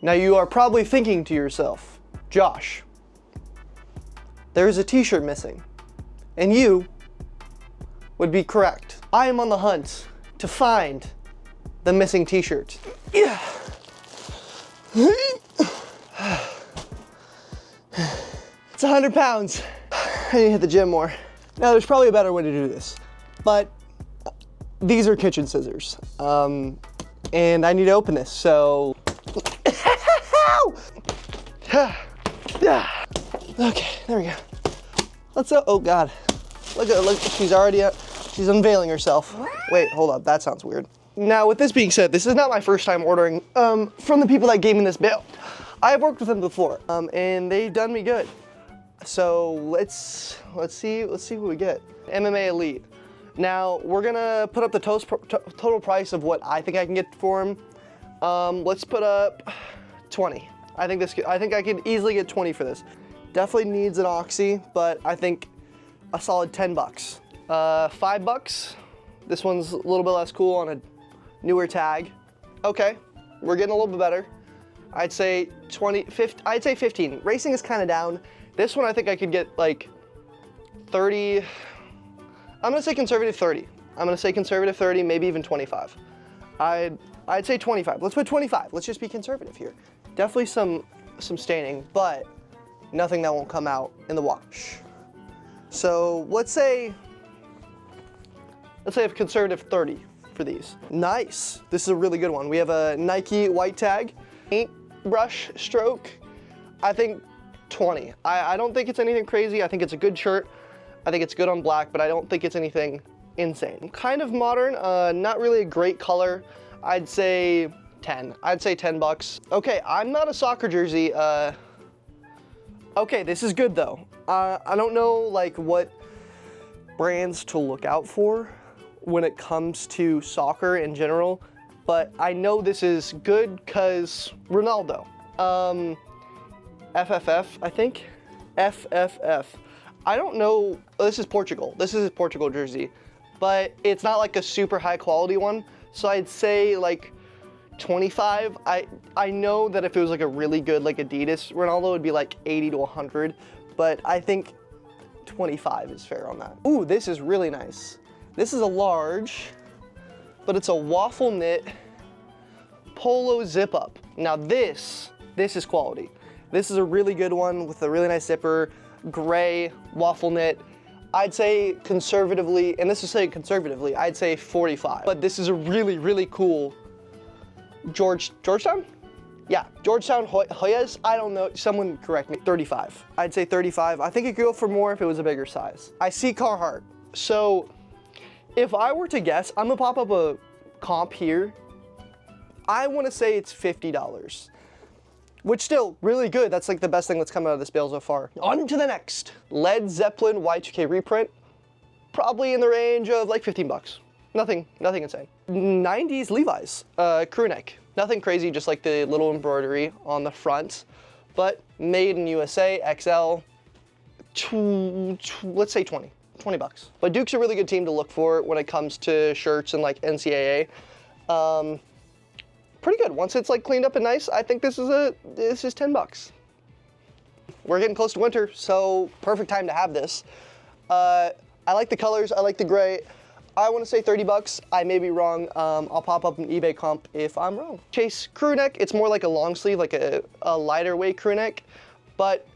Now you are probably thinking to yourself, Josh, there's a t-shirt missing. And you would be correct. I am on the hunt to find the missing t-shirt. Yeah. It's 100 pounds. I need to hit the gym more. Now there's probably a better way to do this, but these are kitchen scissors. And I need to open this, so. Okay, there we go. Let's go, oh God. Look, she's already up. She's unveiling herself. Wait, hold up, that sounds weird. Now, with this being said, this is not my first time ordering from the people that gave me this bill. I have worked with them before, and they've done me good. So let's see what we get. MMA Elite. Now we're gonna put up the total price of what I think I can get for him. Let's put up 20. I think I could easily get 20 for this. Definitely needs an oxy, but I think a solid 10 bucks. $5. This one's a little bit less cool on a newer tag. Okay, we're getting a little bit better. I'd say 15. Racing is kind of down. This one I think I could get like 30. I'm gonna say conservative 30. I'm gonna say conservative 30, maybe even 25. I'd say 25. Let's put 25. Let's just be conservative here. Definitely some staining, but nothing that won't come out in the wash. So let's say a conservative 30 for these. Nice. This is a really good one. We have a Nike white tag, paintbrush stroke. I think 20. I don't think it's anything crazy. I think it's a good shirt. I think it's good on black, but I don't think it's anything insane. Kind of modern, not really a great color. I'd say 10. I'd say 10 bucks. Okay, I'm not a soccer jersey. Okay, this is good though. I don't know like what brands to look out for when it comes to soccer in general, but I know this is good because Ronaldo. FFF, I think. FFF. I don't know, this is Portugal. This is a Portugal jersey, but it's not like a super high quality one. So I'd say like 25. I know that if it was like a really good like Adidas Ronaldo, it would be like 80 to 100, but I think 25 is fair on that. Ooh, this is really nice. This is a large, but it's a waffle knit polo zip up. Now this is quality. This is a really good one with a really nice zipper, gray waffle knit. I'd say conservatively, and this is saying conservatively, I'd say 45. But this is a really, really cool Georgetown? Yeah, Georgetown Hoyas, I don't know, someone correct me, 35. I'd say 35. I think it could go for more if it was a bigger size. I see Carhartt. So if I were to guess, I'm gonna pop up a comp here. I wanna say it's $50. Which still, really good. That's like the best thing that's come out of this bill so far. On to the next. Led Zeppelin Y2K reprint. Probably in the range of like 15 bucks. Nothing insane. 90s Levi's, crew neck. Nothing crazy, just like the little embroidery on the front. But made in USA, XL, let's say 20 bucks. But Duke's a really good team to look for when it comes to shirts and like NCAA. Pretty good. Once it's like cleaned up and nice, I think this is 10 bucks. We're getting close to winter, so perfect time to have this. I like the colors, I like the gray. I want to say 30 bucks. I may be wrong. I'll pop up an eBay comp if I'm wrong. Chase crew neck. It's more like a long sleeve, like a lighter weight crew neck, but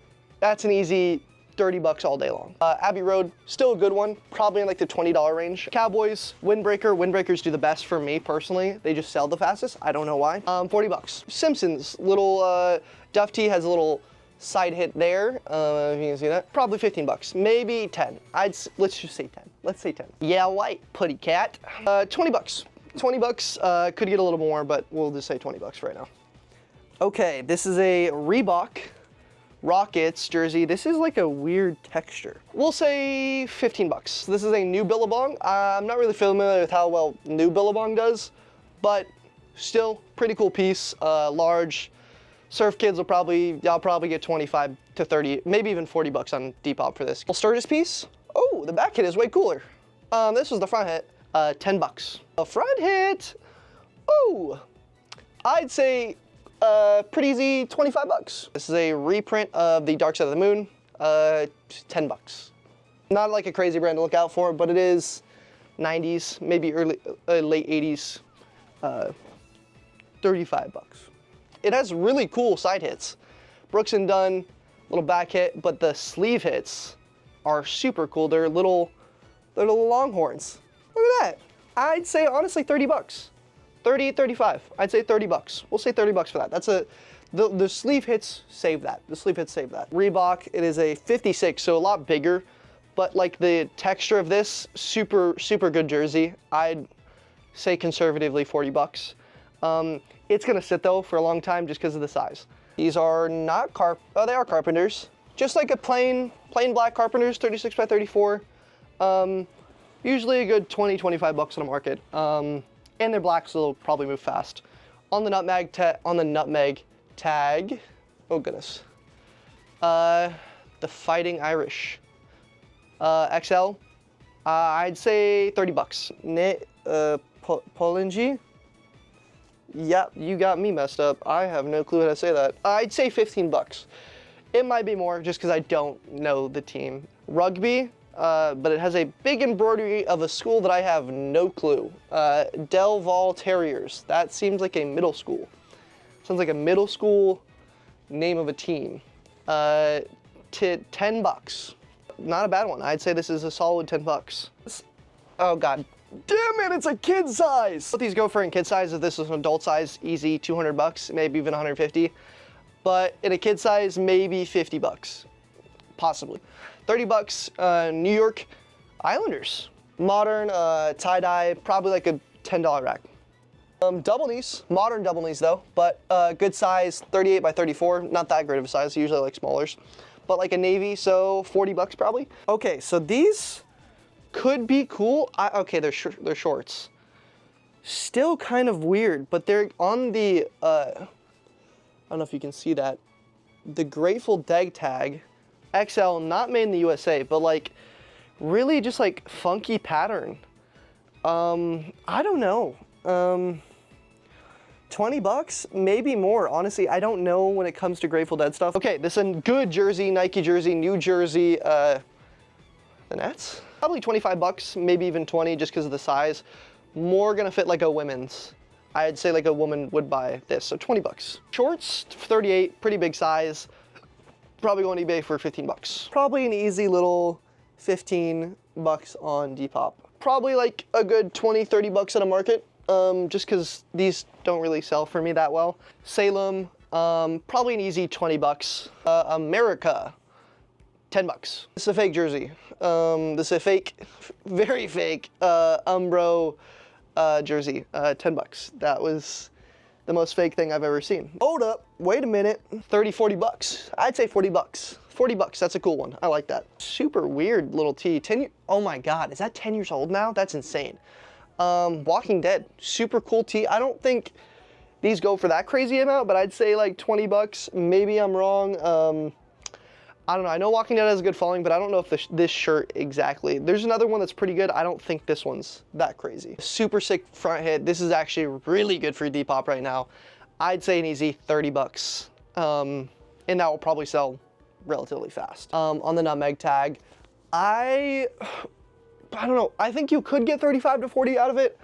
that's an easy 30 bucks all day long. Abbey Road, still a good one, probably in like the $20 range. Cowboys, Windbreaker. Windbreakers do the best for me personally. They just sell the fastest. I don't know why. 40 bucks. Simpsons, little Duff Tee has a little side hit there. If you can see that. Probably 15 bucks, maybe 10. Let's just say 10. Let's say 10. Yeah, white, putty cat. 20 bucks. 20 bucks, could get a little more, but we'll just say 20 bucks right now. Okay, this is a Reebok Rockets jersey. This is like a weird texture. We'll say 15 bucks. This is a new Billabong. I'm not really familiar with how well new Billabong does, but still pretty cool piece. Large. Surf kids will probably get 25 to 30, maybe even 40 bucks on Depop for this. Sturgis piece. Oh, the back hit is way cooler. This was the front hit. 10 bucks. The front hit. Oh, I'd say Pretty easy, 25 bucks. This is a reprint of the Dark Side of the Moon, 10 bucks. Not like a crazy brand to look out for, but it is 90s, maybe late 80s, 35 bucks. It has really cool side hits. Brooks and Dunn, little back hit, but the sleeve hits are super cool. They're little longhorns. Look at that. I'd say honestly 30 bucks. 30, 35. I'd say 30 bucks. We'll say 30 bucks for that. That's the sleeve hits save that. The sleeve hits save that. Reebok, it is a 56, so a lot bigger, but like the texture of this, super good jersey. I'd say conservatively 40 bucks. It's gonna sit though for a long time just because of the size. These are not they are Carpenters. Just like a plain black Carpenters, 36 by 34. Usually a good 20, 25 bucks on the market. And they're black, so they'll probably move fast. On the nutmeg tag, oh goodness. The Fighting Irish. XL, I'd say 30 bucks. Polingi? Yep, you got me messed up. I have no clue how to say that. I'd say 15 bucks. It might be more just because I don't know the team. Rugby, but it has a big embroidery of a school that I have no clue. Del Valle Terriers. That seems like a middle school. Sounds like a middle school name of a team. 10 bucks. Not a bad one. I'd say this is a solid 10 bucks. Oh God. Damn it, it's a kid size! What these go for in kid size, if this was an adult size, easy 200 bucks, maybe even 150. But in a kid size, maybe 50 bucks. Possibly. 30 bucks, New York Islanders. Modern, tie-dye, probably like a $10 rack. Double knees, modern double knees though, but good size, 38 by 34, not that great of a size, usually I like smallers. But like a navy, so 40 bucks probably. Okay, so these could be cool. Okay, they're shorts. Still kind of weird, but they're on the, I don't know if you can see that, the Grateful Dead tag, XL, not made in the USA, but like really just like funky pattern. I don't know. 20 bucks, maybe more. Honestly, I don't know when it comes to Grateful Dead stuff. Okay, this is a good jersey, Nike jersey, New Jersey, the Nets? Probably 25 bucks, maybe even 20 just because of the size. More gonna fit like a women's. I'd say like a woman would buy this, so 20 bucks. Shorts, 38, pretty big size. Probably going to eBay for 15 bucks. Probably an easy little 15 bucks on Depop. Probably like a good 20, 30 bucks on a market, just because these don't really sell for me that well. Salem, probably an easy 20 bucks. America, 10 bucks. This is a fake jersey. This is a fake, very fake, Umbro jersey, 10 bucks. That was the most fake thing I've ever seen. Hold up, wait a minute. 30, 40 bucks. I'd say 40 bucks. 40 bucks, that's a cool one. I like that. Super weird little tee. Oh my God, is that 10 years old now? That's insane. Walking Dead, super cool tee. I don't think these go for that crazy amount, but I'd say like 20 bucks. Maybe I'm wrong. I don't know. I know Walking Dead has a good following, but I don't know if this shirt exactly. There's another one that's pretty good. I don't think this one's that crazy. Super sick front hit. This is actually really good for Depop right now. I'd say an easy 30 bucks. And that will probably sell relatively fast. On the nutmeg tag, I don't know. I think you could get 35 to 40 out of it.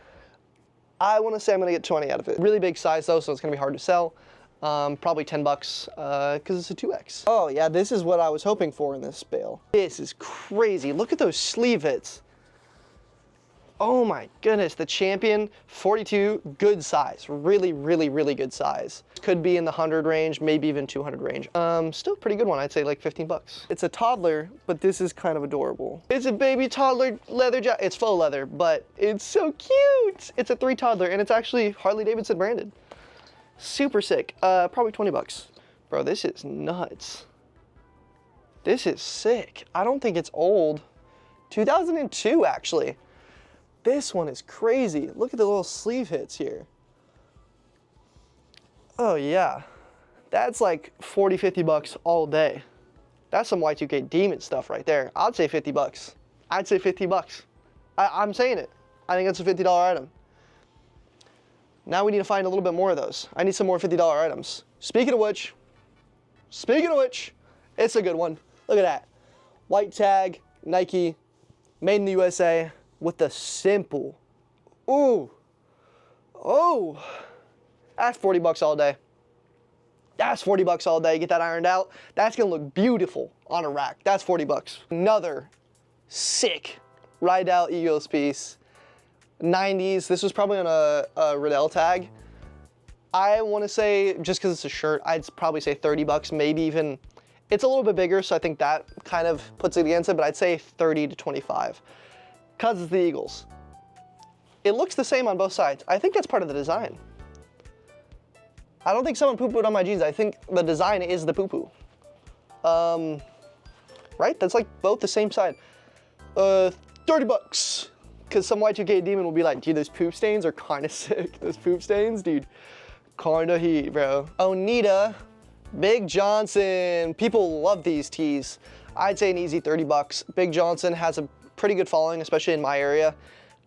I want to say I'm going to get 20 out of it. Really big size though, so it's going to be hard to sell. Probably 10 bucks, because it's a 2X. Oh yeah, this is what I was hoping for in this bale. This is crazy. Look at those sleeve hits. Oh my goodness, the Champion 42, good size. Really, really, really good size. Could be in the 100 range, maybe even 200 range. Still pretty good one, I'd say like 15 bucks. It's a toddler, but this is kind of adorable. It's a baby toddler leather jacket. It's faux leather, but it's so cute. It's a 3 toddler, and it's actually Harley-Davidson branded. Super sick. Probably 20 bucks. Bro, this is nuts. This is sick. I don't think it's old. 2002, actually. This one is crazy. Look at the little sleeve hits here. Oh yeah. That's like 40, 50 bucks all day. That's some Y2K demon stuff right there. I'd say 50 bucks. I'd say 50 bucks. I'm saying it. I think it's a $50 item. Now we need to find a little bit more of those. I need some more $50 items. Speaking of which, it's a good one. Look at that. White tag, Nike, made in the USA with the simple. Ooh. Oh. That's 40 bucks all day. That's 40 bucks all day. Get that ironed out. That's gonna look beautiful on a rack. That's 40 bucks. Another sick Rydell Egos piece. 90s. This was probably on a Riddell tag. I want to say, just because it's a shirt, I'd probably say 30 bucks, maybe even. It's a little bit bigger, so I think that kind of puts it against it, but I'd say 30 to 25. Because it's the Eagles. It looks the same on both sides. I think that's part of the design. I don't think someone poo-pooed on my jeans. I think the design is the poo-poo. Right? That's like both the same side. 30 bucks. Because some Y2K demon will be like, dude, those poop stains are kind of sick. Those poop stains, dude, kind of heat, bro. Onita, Big Johnson. People love these tees. I'd say an easy 30 bucks. Big Johnson has a pretty good following, especially in my area,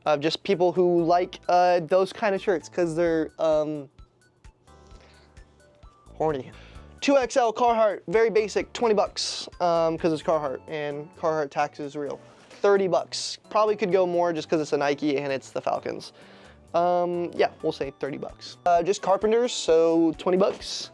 of just people who like those kind of shirts because they're horny. 2XL Carhartt, very basic, 20 bucks because it's Carhartt and Carhartt tax is real. 30 bucks. Probably could go more just because it's a Nike and it's the Falcons. Yeah, we'll say 30 bucks. Just Carpenters, so 20 bucks.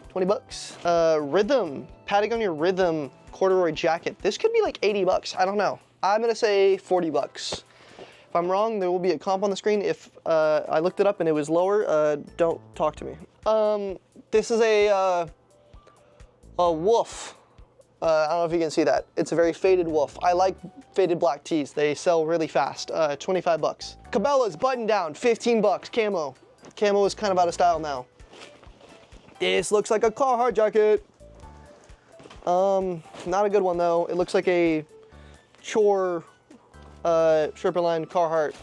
20 bucks. Rhythm, Patagonia Rhythm corduroy jacket. This could be like 80 bucks, I don't know. I'm gonna say 40 bucks. If I'm wrong, there will be a comp on the screen. If I looked it up and it was lower, don't talk to me. This is a wolf. I don't know if you can see that. It's a very faded wolf. I like faded black tees. They sell really fast. 25 bucks. Cabela's button down, 15 bucks. Camo. Camo is kind of out of style now. This looks like a Carhartt jacket. Not a good one though. It looks like a Chore Sherpa line Carhartt.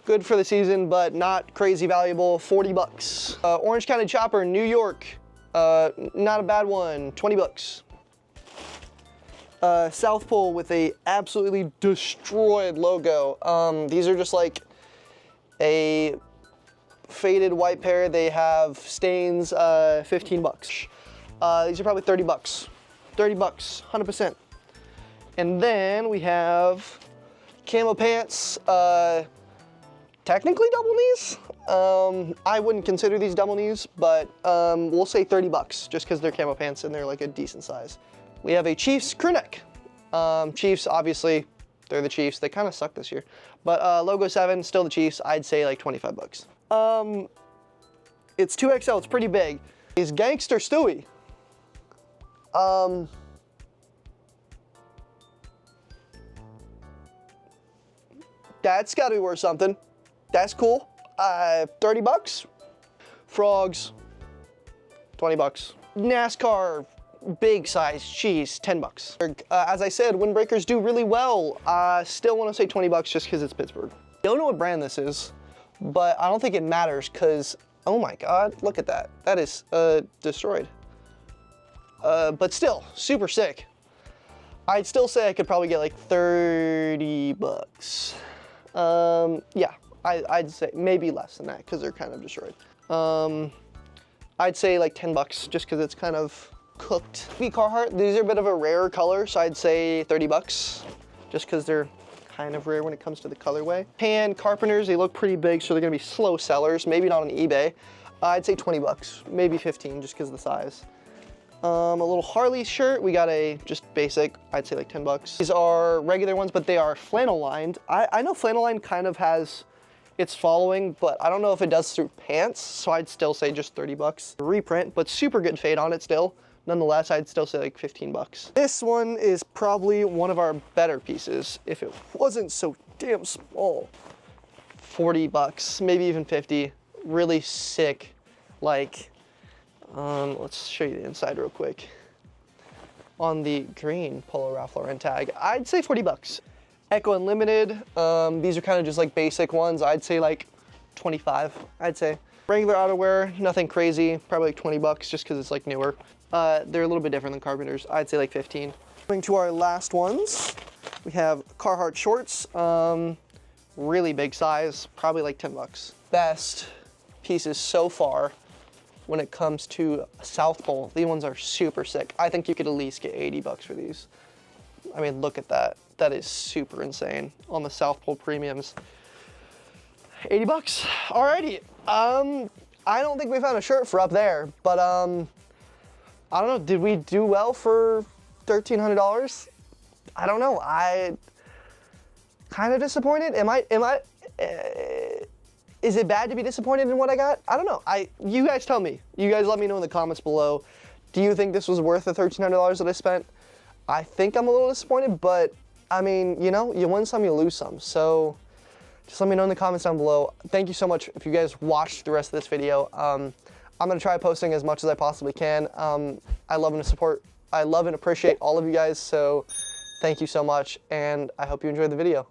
Good for the season, but not crazy valuable. 40 bucks. Orange County Chopper, New York. Not a bad one. 20 bucks. South Pole with a absolutely destroyed logo. These are just like a faded white pair. They have stains, 15 bucks. These are probably 30 bucks. 30 bucks, 100%. And then we have camo pants, technically double knees. I wouldn't consider these double knees, but we'll say 30 bucks just because they're camo pants and they're like a decent size. We have a Chiefs crew neck. Chiefs, obviously, they're the Chiefs. They kind of suck this year. But logo 7, still the Chiefs. I'd say like 25 bucks. It's 2XL, it's pretty big. Is Gangster Stewie. That's gotta be worth something. That's cool. 30 bucks. Frogs, 20 bucks. NASCAR, big size cheese, 10 bucks. As I said, windbreakers do really well. Still want to say 20 bucks just because it's Pittsburgh. Don't know what brand this is, but I don't think it matters because, oh my God, look at that. That is destroyed. But still, super sick. I'd still say I could probably get like 30 bucks. Yeah, I'd say maybe less than that because they're kind of destroyed. I'd say like 10 bucks just because it's kind of cooked. Carhartt, these are a bit of a rarer color, so I'd say 30 bucks just because they're kind of rare when it comes to the colorway. Pan Carpenters, they look pretty big, so they're gonna be slow sellers, maybe not on eBay. I'd say 20 bucks, maybe 15 just because of the size. A little Harley shirt, we got a just basic, I'd say like 10 bucks. These are regular ones, but they are flannel lined. I know flannel line kind of has its following, but I don't know if it does through pants, so I'd still say just 30 bucks. Reprint, but super good fade on it still. Nonetheless, I'd still say like 15 bucks. This one is probably one of our better pieces if it wasn't so damn small. 40 bucks, maybe even 50. Really sick, like, let's show you the inside real quick. On the green Polo Ralph Lauren tag, I'd say 40 bucks. Echo Unlimited, these are kind of just like basic ones. I'd say like 25, I'd say. Regular outerwear, nothing crazy, probably like 20 bucks just because it's like newer. They're a little bit different than Carpenters. I'd say like 15. Going to our last ones, we have Carhartt shorts, really big size, probably like 10 bucks. Best pieces so far when it comes to South Pole. These ones are super sick. I think you could at least get 80 bucks for these. I mean, look at that. That is super insane on the South Pole premiums. 80 bucks. Alrighty. I don't think we found a shirt for up there, but I don't know. Did we do well for $1,300? I don't know. I kind of disappointed. Is it bad to be disappointed in what I got? I don't know. You guys tell me. You guys let me know in the comments below. Do you think this was worth the $1,300 that I spent? I think I'm a little disappointed, but I mean, you know, you win some, you lose some. So just let me know in the comments down below. Thank you so much if you guys watched the rest of this video. I'm gonna try posting as much as I possibly can. I love and appreciate all of you guys. So thank you so much, and I hope you enjoyed the video.